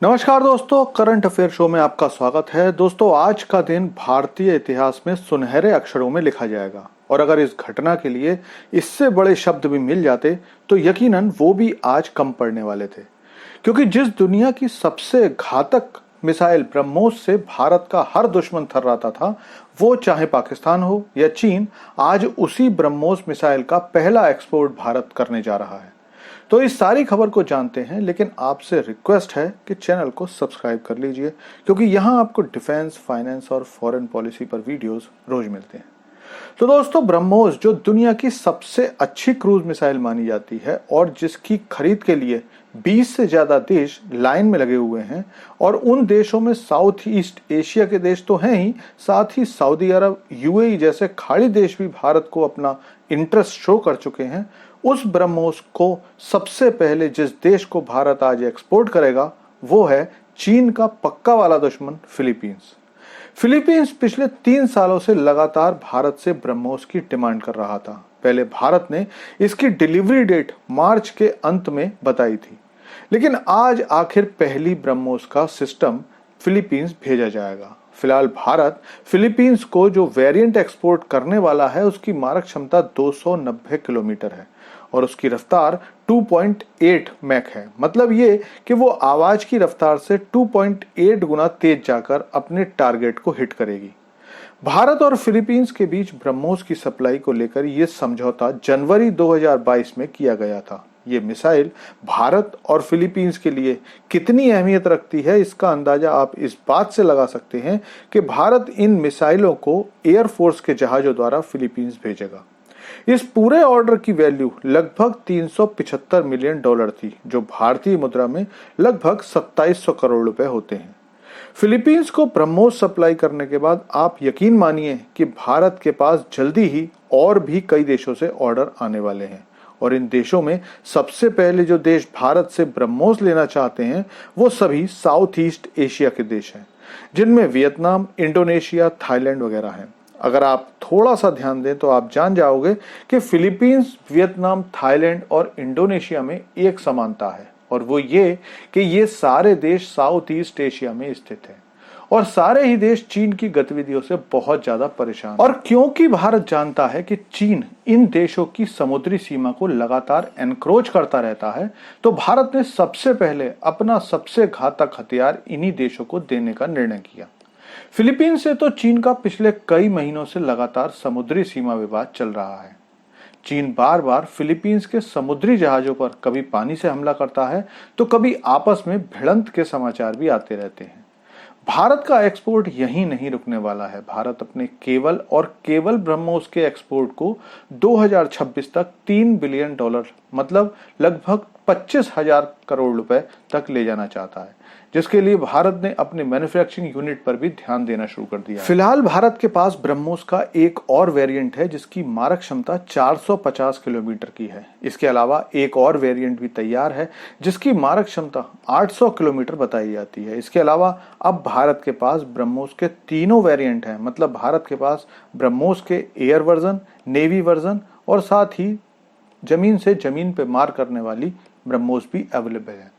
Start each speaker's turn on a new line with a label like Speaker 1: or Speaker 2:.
Speaker 1: नमस्कार दोस्तों, current affair show में आपका स्वागत है। दोस्तों, आज का दिन भारतीय इतिहास में सुनहरे अक्षरों में लिखा जाएगा और अगर इस घटना के लिए इससे बड़े शब्द भी मिल जाते तो यकीनन वो भी आज कम पड़ने वाले थे, क्योंकि जिस दुनिया की सबसे घातक मिसाइल ब्रह्मोस से भारत का हर दुश्मन थर्राता था, वो चाहे पाकिस्तान हो या चीन, आज उसी ब्रह्मोस मिसाइल का पहला एक्सपोर्ट भारत करने जा रहा है। तो इस सारी खबर को जानते हैं, लेकिन आपसे रिक्वेस्ट है कि चैनल को सब्सक्राइब कर लीजिए, क्योंकि यहाँ आपको डिफेंस, फाइनेंस और फॉरेन पॉलिसी पर वीडियोस रोज मिलते हैं। तो दोस्तों, ब्रह्मोस जो दुनिया की सबसे अच्छी क्रूज मिसाइल मानी जाती है और जिसकी खरीद के लिए 20 से ज्यादा देश लाइन में लगे हुए हैं, और उन देशों में साउथ ईस्ट एशिया के देश तो हैं ही, साथ ही सऊदी अरब, यूएई जैसे खाड़ी देश भी भारत को अपना इंटरेस्ट शो कर चुके हैं। उस ब्रह्मोस को सबसे पहले जिस देश को भारत आज एक्सपोर्ट करेगा वो है चीन का पक्का वाला दुश्मन फिलीपींस। फिलीपींस पिछले 3 सालों से लगातार भारत से ब्रह्मोस की डिमांड कर रहा था। पहले भारत ने इसकी डिलीवरी डेट मार्च के अंत में बताई थी, लेकिन आज आखिर पहली ब्रह्मोस का सिस्टम फिलीपींस भेजा जाएगा। फिलहाल भारत फिलीपींस को जो वेरिएंट एक्सपोर्ट करने वाला है उसकी मारक क्षमता 290 किलोमीटर है और उसकी रफ्तार 2.8 मैक है। मतलब ये कि वो आवाज की रफ्तार से 2.8 गुना तेज जाकर अपने टारगेट को हिट करेगी। भारत और फिलीपींस के बीच ब्रह्मोस की सप्लाई को लेकर यह समझौता जनवरी 2022 में किया गया था। ये मिसाइल भारत और फिलीपींस के लिए कितनी अहमियत रखती है, इसका अंदाजा आप इस बात से लगा सकते हैं कि भारत इन मिसाइलों को एयरफोर्स के जहाजों द्वारा फिलीपींस भेजेगा। इस पूरे ऑर्डर की वैल्यू लगभग 375 मिलियन डॉलर थी, जो भारतीय मुद्रा में लगभग 2700 करोड़ रुपए होते हैं। फिलीपींस को ब्रह्मोस सप्लाई करने के बाद आप यकीन मानिए कि भारत के पास जल्दी ही और भी कई देशों से ऑर्डर आने वाले हैं, और इन देशों में सबसे पहले जो देश भारत से ब्रह्मोस लेना चाहते हैं वो सभी साउथ ईस्ट एशिया के देश हैं, जिनमें वियतनाम, इंडोनेशिया, थाईलैंड वगैरह हैं। अगर आप थोड़ा सा ध्यान दें तो आप जान जाओगे कि फिलीपींस, वियतनाम, थाईलैंड और इंडोनेशिया में एक समानता है, और वो ये कि ये सारे देश साउथ ईस्ट एशिया में स्थित हैं और सारे ही देश चीन की गतिविधियों से बहुत ज्यादा परेशान हैं। और क्योंकि भारत जानता है कि चीन इन देशों की समुद्री सीमा को लगातार एनक्रोच करता रहता है, तो भारत ने सबसे पहले अपना सबसे घातक हथियार इन्हीं देशों को देने का निर्णय किया। फिलीपींस से तो चीन का पिछले कई महीनों से लगातार समुद्री सीमा विवाद चल रहा है। चीन बार बार फिलीपींस के समुद्री जहाजों पर कभी पानी से हमला करता है तो कभी आपस में भिड़ंत के समाचार भी आते रहते हैं। भारत का एक्सपोर्ट यहीं नहीं रुकने वाला है। भारत अपने केवल ब्रह्मोस के एक्सपोर्ट को 2026 तक 3 बिलियन डॉलर मतलब लगभग 25,000 करोड़ रुपए तक ले जाना चाहता है, जिसके लिए भारत ने अपने मैन्युफैक्चरिंग यूनिट पर भी ध्यान देना शुरू कर दिया है। फिलहाल भारत के पास ब्रह्मोस का एक और वेरिएंट है जिसकी मारक क्षमता 450 किलोमीटर की है। इसके अलावा एक और वेरिएंट भी तैयार है जिसकी मारक क्षमता 800 किलोमीटर बताई जाती है। इसके अलावा अब भारत के पास ब्रह्मोस के तीनों वेरिएंट हैं। मतलब भारत के पास ब्रह्मोस के एयर वर्जन, नेवी वर्जन और साथ ही जमीन से जमीन पे मार करने वाली ब्रह्मोस भी अवेलेबल है।